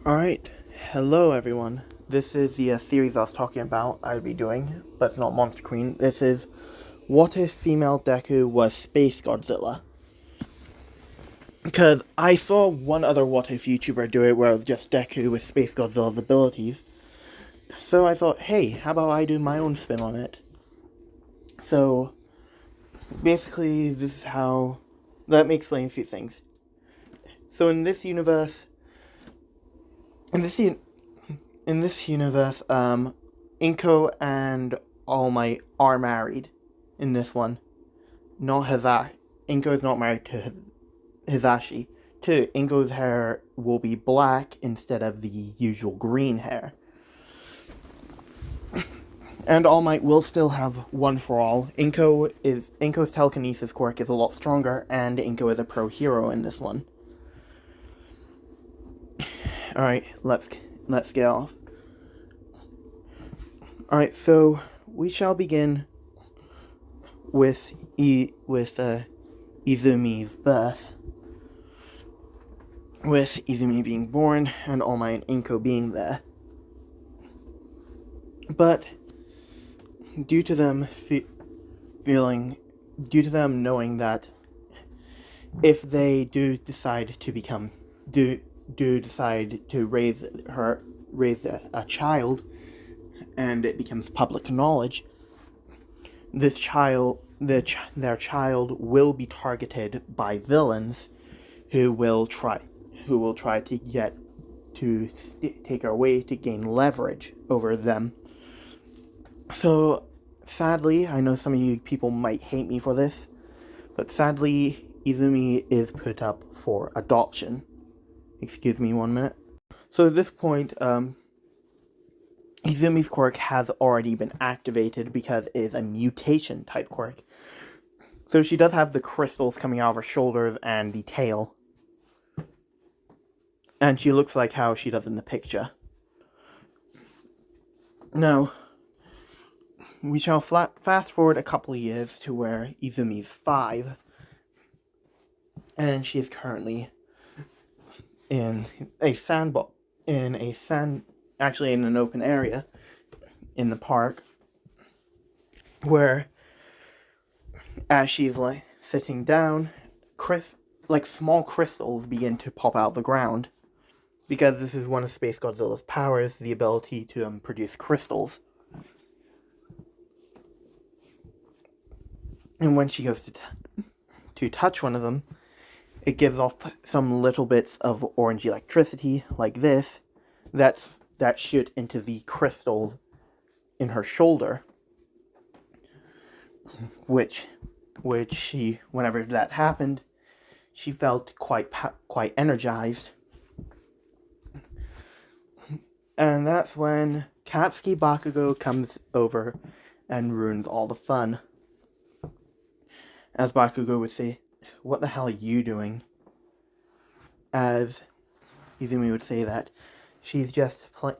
Alright, hello everyone. This is the series I was talking about I'd be doing, but it's not Monster Queen. This is What If Female Deku Was Space Godzilla? Because I saw one other What If YouTuber do it where it was just Deku with Space Godzilla's abilities. So I thought, hey, how about I do my own spin on it? So, basically, this is how... Let me explain a few things. So in this universe... In this universe, Inko and All Might are married in this one. Not Hizashi. Inko is not married to Hizashi. Two, Inko's hair will be black instead of the usual green hair. And All Might will still have One for All. Inko's telekinesis quirk is a lot stronger, and Inko is a pro hero in this one. Alright, let's get off. Alright, so we shall begin with Izumi's birth. With Izumi being born and All Might and Inko being there. But due to them knowing that if they do decide to raise a child, and it becomes public knowledge, their child will be targeted by villains who will try to take our way to gain leverage over them. So, sadly, I know some of you people might hate me for this, but sadly, Izumi is put up for adoption. Excuse me 1 minute. So at this point, Izumi's quirk has already been activated because it is a mutation type quirk. So she does have the crystals coming out of her shoulders and the tail. And she looks like how she does in the picture. Now, we shall fast forward a couple of years to where Izumi's 5. And she is currently in an open area in the park, where as she's sitting down, small crystals begin to pop out of the ground, because this is one of Space Godzilla's powers, the ability to produce crystals. And when she goes to touch one of them, it gives off some little bits of orange electricity, like this, that shoot into the crystal in her shoulder, which she, whenever that happened, she felt quite energized. And that's when Katsuki Bakugo comes over and ruins all the fun. As Bakugo would say, "What the hell are you doing?" As Izumi would say that she's just playing,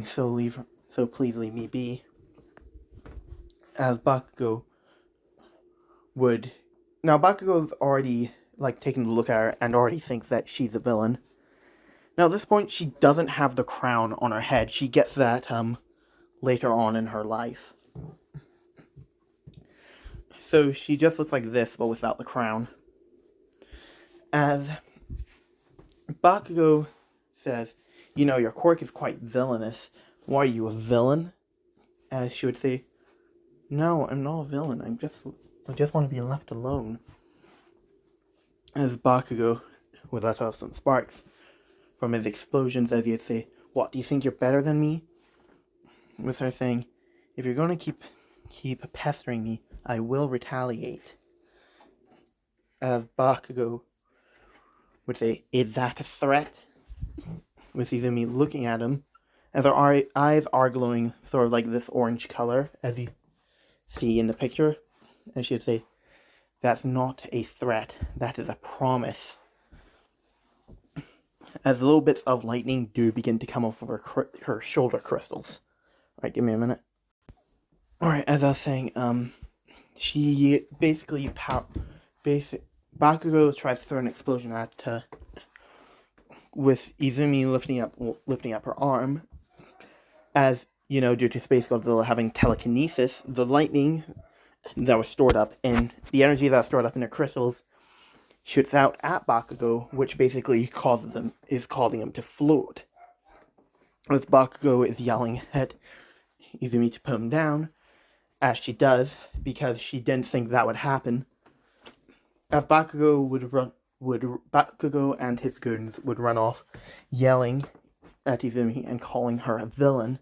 so please leave me be. As Bakugo would... Now, Bakugo's already, taken a look at her and already thinks that she's a villain. Now, at this point, she doesn't have the crown on her head. She gets that, later on in her life. So she just looks like this, but without the crown. As Bakugo says, your quirk is quite villainous. Why are you a villain? As she would say, "No, I'm not a villain. I just want to be left alone." As Bakugo would let off some sparks from his explosions, as he'd say, "What, do you think you're better than me?" With her saying, "If you're going to keep pestering me, I will retaliate." As Bakugo would say, "Is that a threat?" With Izumi looking at him, as her eyes are glowing sort of like this orange color, as you see in the picture. And she'd say, "That's not a threat, that is a promise." As little bits of lightning do begin to come off of her shoulder crystals. Alright, give me a minute. Alright, as I was saying, she basically Bakugo tries to throw an explosion at her with Izumi lifting up her arm, as due to Space Godzilla having telekinesis, the lightning that was stored up in the energy that was stored up in her crystals shoots out at Bakugo, which basically causing him to float. As Bakugo is yelling at Izumi to put him down, as she does, because she didn't think that would happen. As Bakugo Bakugo and his goons would run off, yelling at Izumi and calling her a villain.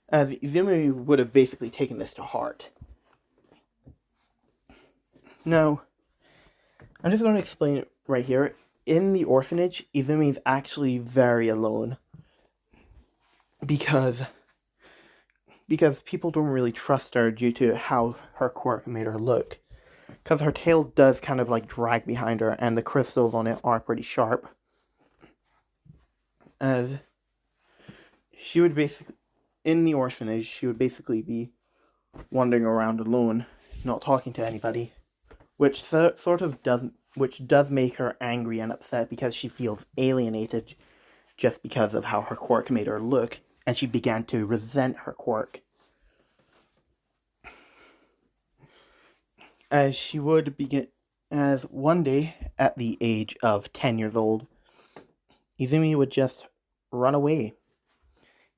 As Izumi would have basically taken this to heart. Now, I'm just going to explain it right here. In the orphanage, Izumi is actually very alone. Because people don't really trust her due to how her quirk made her look. Because her tail does kind of like drag behind her, and the crystals on it are pretty sharp. As she would basically, in the orphanage, she would basically be wandering around alone, not talking to anybody, which does make her angry and upset because she feels alienated just because of how her quirk made her look, and she began to resent her quirk. As one day, at the age of 10 years old, Izumi would just run away.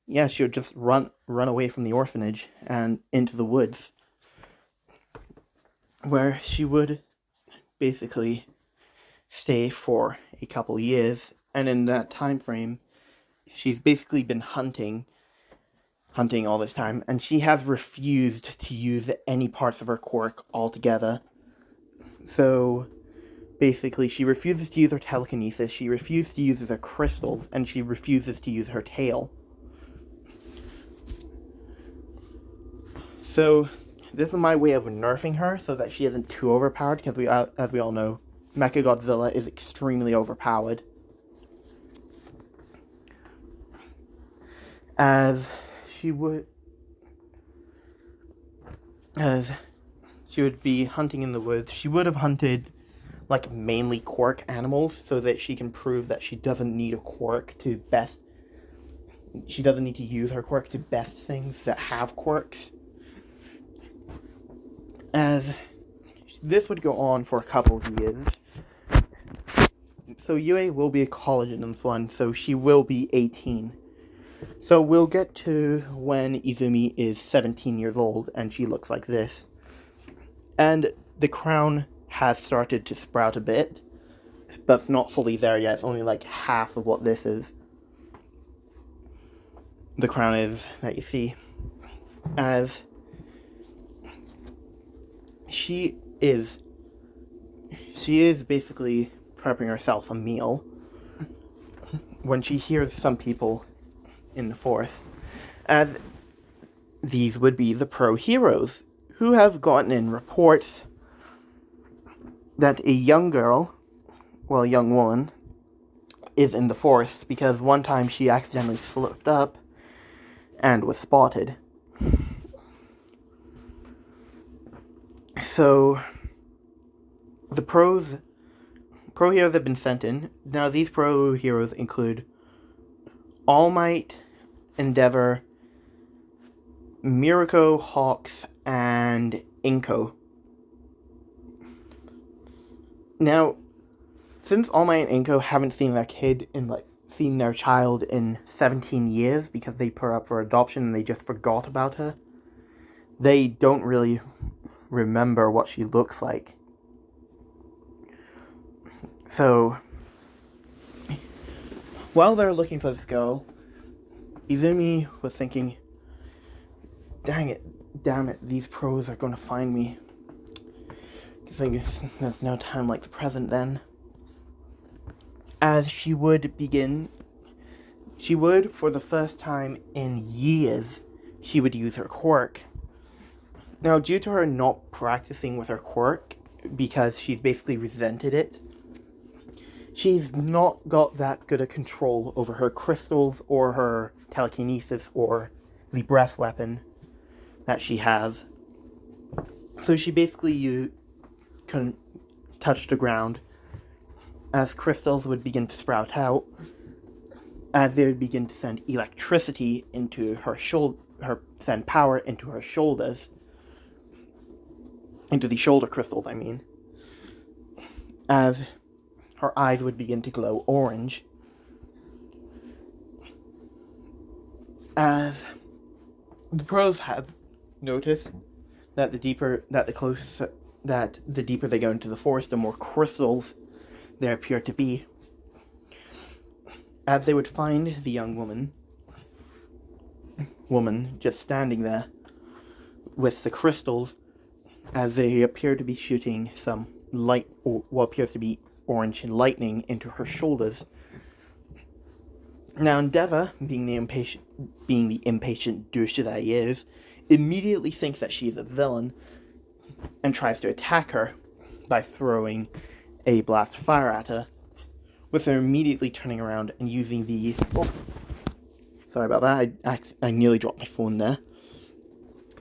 Yeah, she would just run away from the orphanage and into the woods, where she would basically stay for a couple years, and in that time frame, she's basically been hunting all this time, and she has refused to use any parts of her quirk altogether. So, basically, she refuses to use her telekinesis, she refuses to use her crystals, and she refuses to use her tail. So, this is my way of nerfing her so that she isn't too overpowered, because as we all know, Mechagodzilla is extremely overpowered. As she would be hunting in the woods, she would have hunted like mainly quirk animals so that she can prove that she doesn't need a quirk she doesn't need to use her quirk to best things that have quirks. As this would go on for a couple of years. So Yue will be a college in this one, so she will be 18. So we'll get to when Izumi is 17 years old and she looks like this. And the crown has started to sprout a bit, but it's not fully there yet. It's only like half of what this is. The crown is that you see. As she is basically prepping herself a meal when she hears some people in the forest, as these would be the pro heroes, who have gotten in reports that a young woman, is in the forest because one time she accidentally slipped up and was spotted. So, the pro heroes have been sent in. Now, these pro heroes include All Might, Endeavor, Mirako, Hawks, and Inko. Now, since All Might and Inko haven't seen their child in 17 years because they put her up for adoption and they just forgot about her, they don't really remember what she looks like. So, while they're looking for this girl, Izumi was thinking, damn it, these pros are going to find me. Because there's no time like the present then. As she would, for the first time in years, she would use her quirk. Now, due to her not practicing with her quirk, because she's basically resented it, she's not got that good a control over her crystals or her telekinesis or the breath weapon that she has. So she basically couldn't touch the ground as crystals would begin to sprout out, as they would begin to send electricity into her send power into her shoulders, into the shoulder crystals, I mean, as her eyes would begin to glow orange, as the pros have noticed that the deeper they go into the forest, the more crystals there appear to be. As they would find the young woman just standing there with the crystals, as they appear to be shooting some light, or what appears to be orange lightning, into her shoulders. Now Endeavor, being the impatient douche that he is, immediately thinks that she is a villain and tries to attack her by throwing a blast of fire at her, with her immediately turning around and using the... Oh, sorry about that, I nearly dropped my phone there.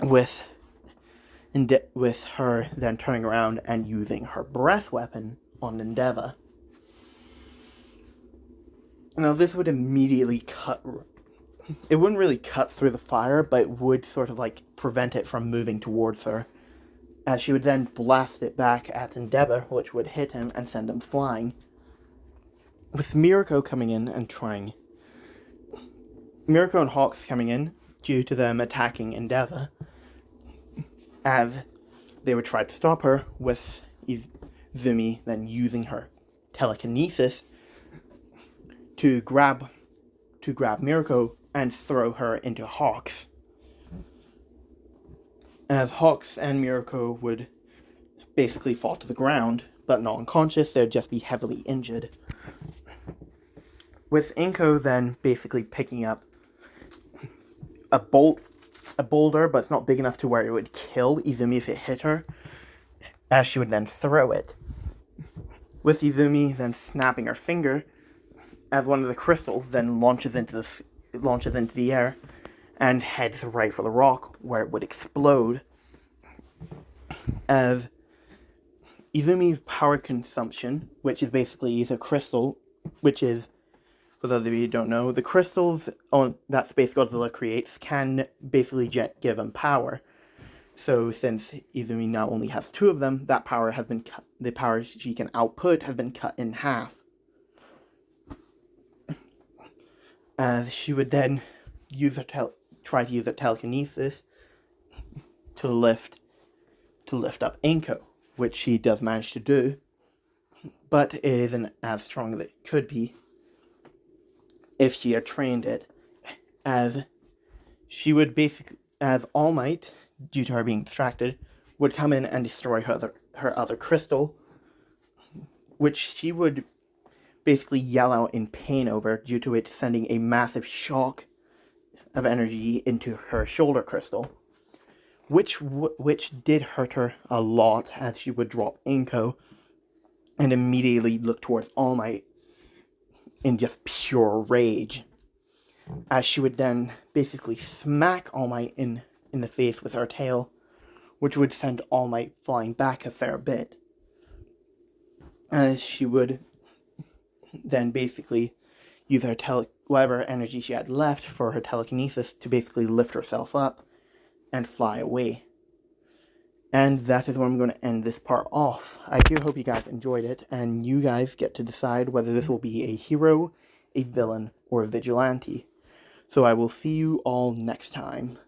With her then turning around and using her breath weapon on Endeavor. Now this would immediately cut... It wouldn't really cut through the fire, but it would sort of like prevent it from moving towards her, as she would then blast it back at Endeavor, which would hit him and send him flying. With Mirko coming in and trying... Mirko and Hawks coming in, due to them attacking Endeavor, as they would try to stop her, with Izumi then using her telekinesis to grab Mirko and throw her into Hawks. As Hawks and Mirko would basically fall to the ground, but not unconscious, they'd just be heavily injured. With Inko then basically picking up a boulder, but it's not big enough to where it would kill Izumi if it hit her, as she would then throw it. With Izumi then snapping her finger, as one of the crystals then launches into the air and heads right for the rock, where it would explode. As Izumi's power consumption, which is basically the crystal, which is, for those of you who don't know, the crystals that Space Godzilla creates can basically give him power. So since Izumi now only has 2 of them, that power has been cut. The power she can output has been cut in half. As she would then try to use her telekinesis to lift up Inko, which she does manage to do, but it isn't as strong as it could be if she had trained it, as she would as All Might, due to her being distracted, would come in and destroy her other crystal, which she would basically yell out in pain over, due to it sending a massive shock of energy into her shoulder crystal, which did hurt her a lot, as she would drop Inko and immediately look towards All Might in just pure rage, as she would then basically smack All Might in the face with her tail, which would send All Might flying back a fair bit, as she would then basically use her whatever energy she had left for her telekinesis to basically lift herself up and fly away. And that is where I'm going to end this part off. I do hope you guys enjoyed it, and you guys get to decide whether this will be a hero, a villain, or a vigilante. So I will see you all next time.